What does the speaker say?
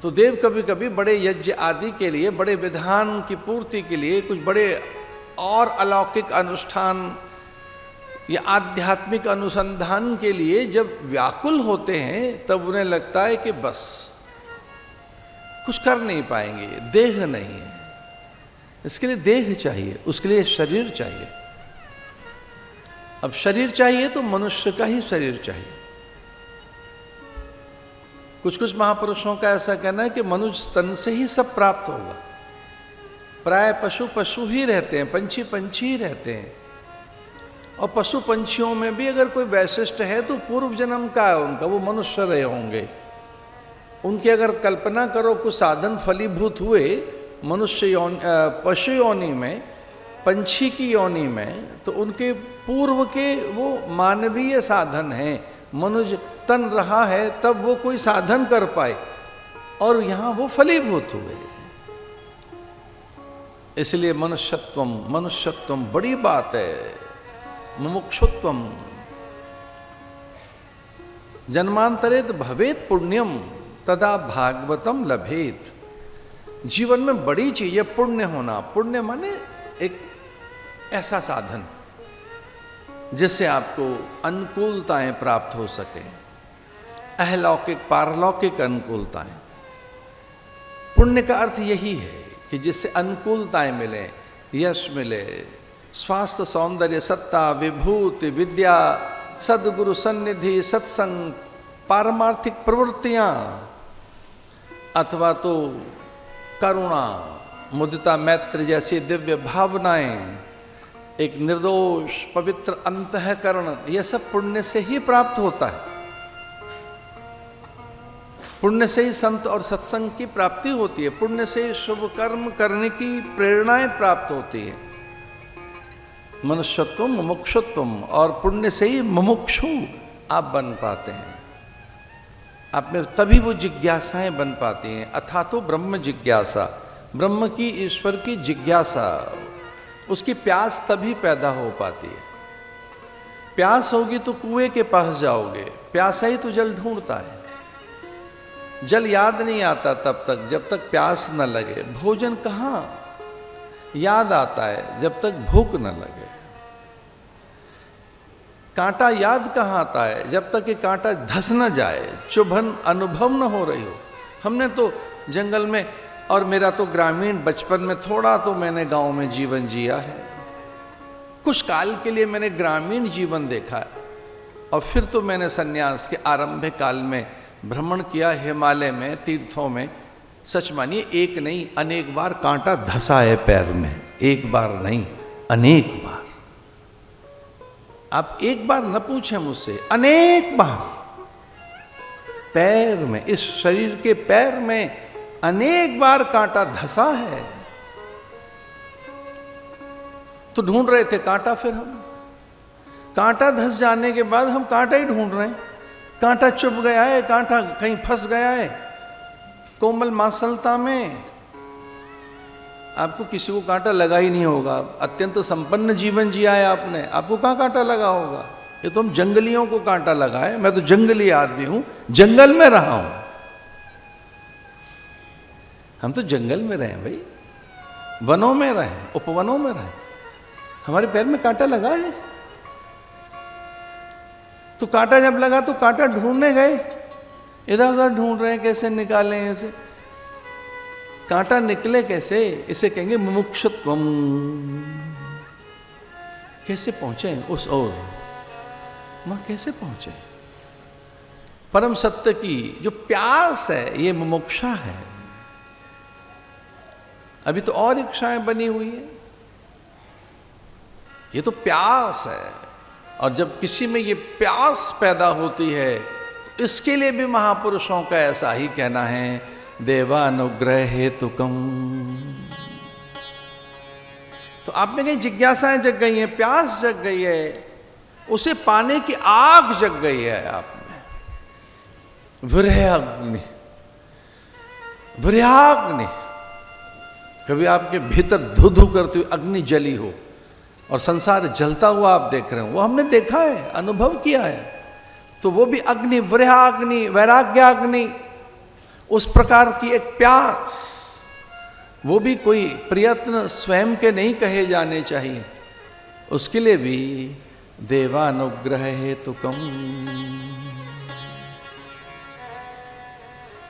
तो देव कभी कभी बड़े यज्ञ आदि के लिए, बड़े विधान की पूर्ति के लिए, कुछ बड़े और अलौकिक अनुष्ठान या आध्यात्मिक अनुसंधान के लिए जब व्याकुल होते हैं, तब उन्हें लगता है कि बस कुछ कर नहीं पाएंगे, देह नहीं है। इसके लिए देह चाहिए, उसके लिए शरीर चाहिए। अब शरीर चाहिए तो मनुष्य का ही शरीर चाहिए। कुछ कुछ महापुरुषों का ऐसा कहना है कि मनुष्य तन से ही सब प्राप्त होगा। प्राय पशु पशु ही रहते हैं, पंछी पंछी ही रहते हैं। और पशु पंछियों में भी अगर कोई वैशिष्ट है तो पूर्व जन्म का है उनका, वो मनुष्य रहे होंगे। उनकी अगर कल्पना करो कुछ साधन फलीभूत हुए मनुष्य योनि, पशु योनि में, पंछी की योनि में, तो उनके पूर्व के वो मानवीय साधन हैं। मनुष्य तन रहा है तब वो कोई साधन कर पाए और यहाँ वो फलीभूत हुए। इसलिए मनुष्यत्वम बड़ी बात है। मुमुक्षुत्वम जन्मांतरेत भवेत पुण्यम तदा भागवतम लभेत। जीवन में बड़ी चीज है पुण्य होना। पुण्य माने एक ऐसा साधन जिससे आपको अनुकूलताएं प्राप्त हो सके, अहलौकिक पारलौकिक अनुकूलताएं। पुण्य का अर्थ यही है कि जिससे अनुकूलताएं मिले, यश मिले, स्वास्थ्य, सौंदर्य, सत्ता, विभूति, विद्या, सद्गुरु सन्निधि, सत्संग, पारमार्थिक प्रवृत्तियां, अथवा तो करुणा, मुदिता, मैत्री जैसी दिव्य भावनाएं, एक निर्दोष पवित्र अंतःकरण, यह सब पुण्य से ही प्राप्त होता है। पुण्य से ही संत और सत्संग की प्राप्ति होती है। पुण्य से ही शुभ कर्म करने की प्रेरणाएं प्राप्त होती है। मनुष्यत्व मुमुक्षुत्वम, और पुण्य से ही मुमुक्षु आप बन पाते हैं। आप में तभी वो जिज्ञासाएं बन पाती हैं। अथा तो ब्रह्म जिज्ञासा, ब्रह्म की, ईश्वर की जिज्ञासा, उसकी प्यास तभी पैदा हो पाती है। प्यास होगी तो कुएं के पास जाओगे। प्यासा ही तो जल ढूंढता है। जल याद नहीं आता तब तक जब तक प्यास न लगे। भोजन कहाँ याद आता है जब तक भूख न लगे। कांटा याद कहाँ आता है जब तक कि कांटा धस न जाए, चुभन अनुभव न हो रही हो। हमने तो जंगल में, और मेरा तो ग्रामीण बचपन में, थोड़ा तो मैंने गांव में जीवन जिया है। कुछ काल के लिए मैंने ग्रामीण जीवन देखा है, और फिर तो मैंने सन्यास के आरंभिक काल में भ्रमण किया हिमालय में, तीर्थों में। सच मानिए, एक नहीं अनेक बार कांटा धसा है पैर में। एक बार नहीं, अनेक बार। आप एक बार न पूछें मुझसे, अनेक बार पैर में, इस शरीर के पैर में अनेक बार कांटा धसा है। तो ढूंढ रहे थे कांटा। फिर हम कांटा धस जाने के बाद हम कांटा ही ढूंढ रहे हैं। कांटा चुभ गया है, कांटा कहीं फंस गया है कोमल मासलता में। आपको किसी को कांटा लगा ही नहीं होगा। अत्यंत संपन्न जीवन जिया है आपने, आपको कहाँ कांटा लगा होगा? ये तो हम जंगलियों को कांटा लगा है। मैं तो जंगली आदमी हूं, जंगल में रहा हूं। हम तो जंगल में रहे भाई, वनों में रहे, उपवनों में रहे। हमारे पैर में कांटा लगा है। तो कांटा जब लगा तो कांटा ढूंढने गए, इधर उधर ढूंढ रहे हैं कैसे निकालें इसे। कांटा निकले कैसे, इसे कहेंगे मुमुक्षुत्वम। कैसे पहुंचे उस ओर, वहां कैसे पहुंचे? परम सत्य की जो प्यास है, ये मुमुक्षा है। अभी तो और इच्छाएं बनी हुई है, ये तो प्यास है। और जब किसी में ये प्यास पैदा होती है, तो इसके लिए भी महापुरुषों का ऐसा ही कहना है, देवानुग्रह हेतुकम। तो आप में कहीं जिज्ञासाएं जग गई हैं, प्यास जग गई है, उसे पाने की आग जग गई है आप में। विरहाग्नि, विरहाग्नि। कभी आपके भीतर धू धू करती हुई अग्नि जली हो और संसार जलता हुआ आप देख रहे हो, वो हमने देखा है, अनुभव किया है। तो वो भी अग्नि, विरहाग्नि, वैराग्याग्नि, उस प्रकार की एक प्यास, वो भी कोई प्रयत्न स्वयं के नहीं कहे जाने चाहिए, उसके लिए भी देवानुग्रह हेतुकम